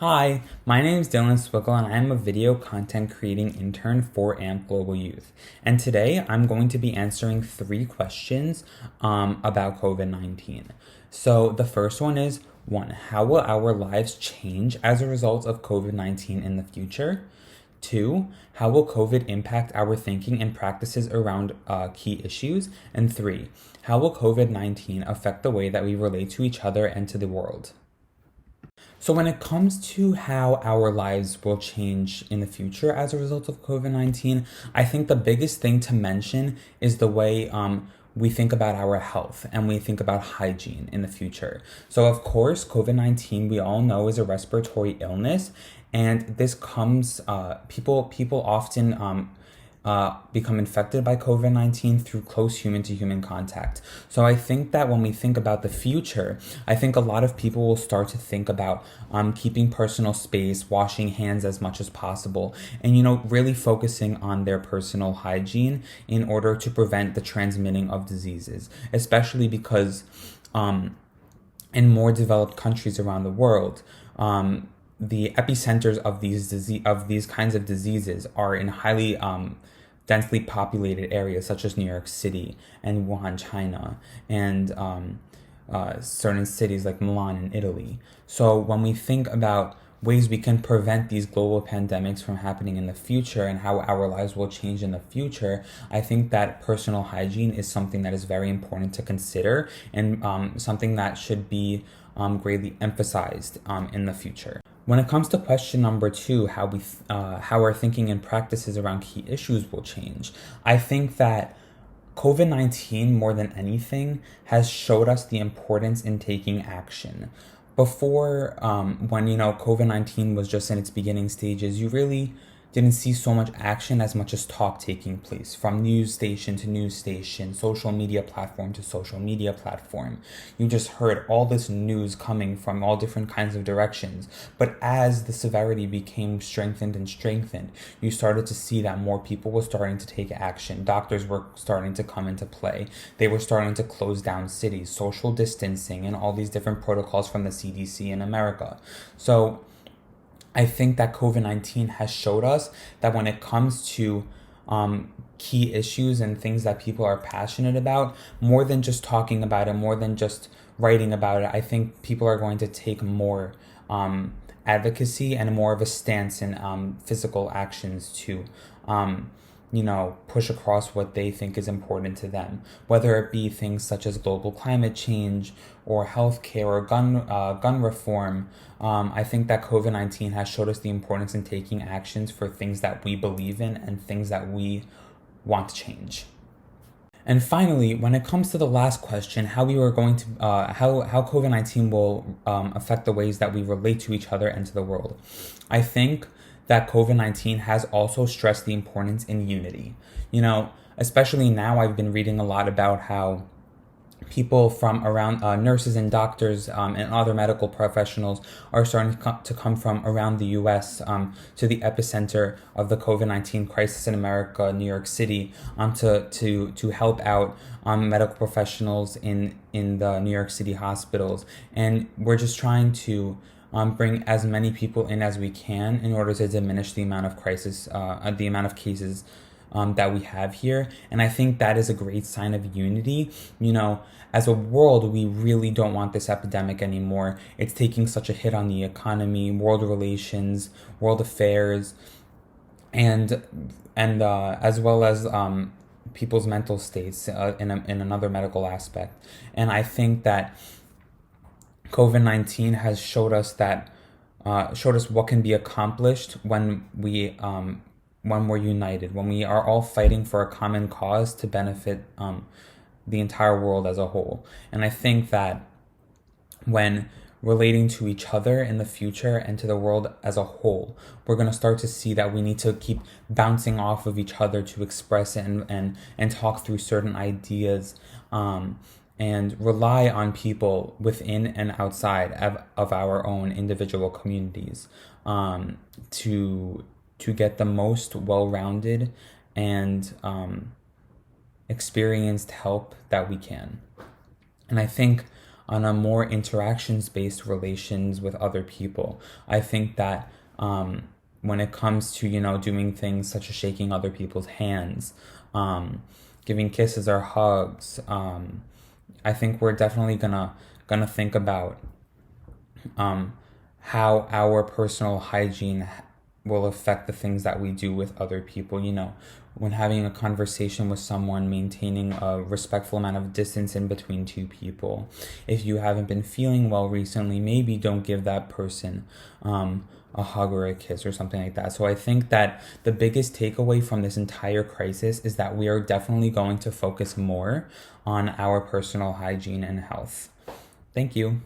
Hi, my name is Dylan Swickle and I'm a video content creating intern for AMP Global Youth. And today I'm going to be answering three questions about COVID-19. So the first one is, one, how will our lives change as a result of COVID-19 in the future? Two, how will COVID impact our thinking and practices around key issues? And three, how will COVID-19 affect the way that we relate to each other and to the world? So, when it comes to how our lives will change in the future as a result of COVID-19, I think the biggest thing to mention is the way we think about our health and we think about hygiene in the future. So, of course, COVID-19, we all know, is a respiratory illness. And this comes, people often become infected by COVID-19 through close human to human contact. So I think that when we think about the future, I think a lot of people will start to think about keeping personal space, washing hands as much as possible, and, really focusing on their personal hygiene in order to prevent the transmitting of diseases, especially because in more developed countries around the world, the epicenters of these kinds of diseases are in highly densely populated areas such as New York City and Wuhan, China, and certain cities like Milan in Italy. So when we think about ways we can prevent these global pandemics from happening in the future and how our lives will change in the future, I think that personal hygiene is something that is very important to consider and something that should be greatly emphasized in the future. When it comes to question number two, how our thinking and practices around key issues will change, I think that COVID-19, more than anything, has showed us the importance in taking action. Before, when COVID-19 was just in its beginning stages, you really didn't see so much action as much as talk taking place from news station to news station, social media platform to social media platform. You just heard all this news coming from all different kinds of directions. But as the severity became strengthened and strengthened, you started to see that more people were starting to take action. Doctors were starting to come into play. They were starting to close down cities, social distancing, and all these different protocols from the CDC in America. So I think that COVID-19 has showed us that when it comes to key issues and things that people are passionate about, more than just talking about it, more than just writing about it, I think people are going to take more advocacy and more of a stance in physical actions to push across what they think is important to them, whether it be things such as global climate change or healthcare or gun reform. I think that COVID-19 has showed us the importance in taking actions for things that we believe in and things that we want to change. And finally, when it comes to the last question, how COVID-19 will affect the ways that we relate to each other and to the world, I think that COVID-19 has also stressed the importance in unity. Especially now, I've been reading a lot about how people from around nurses and doctors and other medical professionals are starting to come from around the U.S. To the epicenter of the COVID-19 crisis in America, New York City, to help out medical professionals in the New York City hospitals. And we're just trying to bring as many people in as we can in order to diminish the amount of the amount of cases that we have here. And I think that is a great sign of unity. As a world, we really don't want this epidemic anymore. It's taking such a hit on the economy, world relations, world affairs, and as well as people's mental states in another medical aspect. And I think that COVID-19 has showed us what can be accomplished when we're united, when we are all fighting for a common cause to benefit the entire world as a whole. And I think that when relating to each other in the future and to the world as a whole, we're going to start to see that we need to keep bouncing off of each other to express and talk through certain ideas, and rely on people within and outside of our own individual communities to get the most well-rounded and experienced help that we can. And I think on a more interactions-based relations with other people. I think that when it comes to, doing things such as shaking other people's hands, giving kisses or hugs, I think we're definitely gonna think about how our personal hygiene will affect the things that we do with other people. When having a conversation with someone, maintaining a respectful amount of distance in between two people. If you haven't been feeling well recently, maybe don't give that person a hug or a kiss or something like that. So I think that the biggest takeaway from this entire crisis is that we are definitely going to focus more on our personal hygiene and health. Thank you.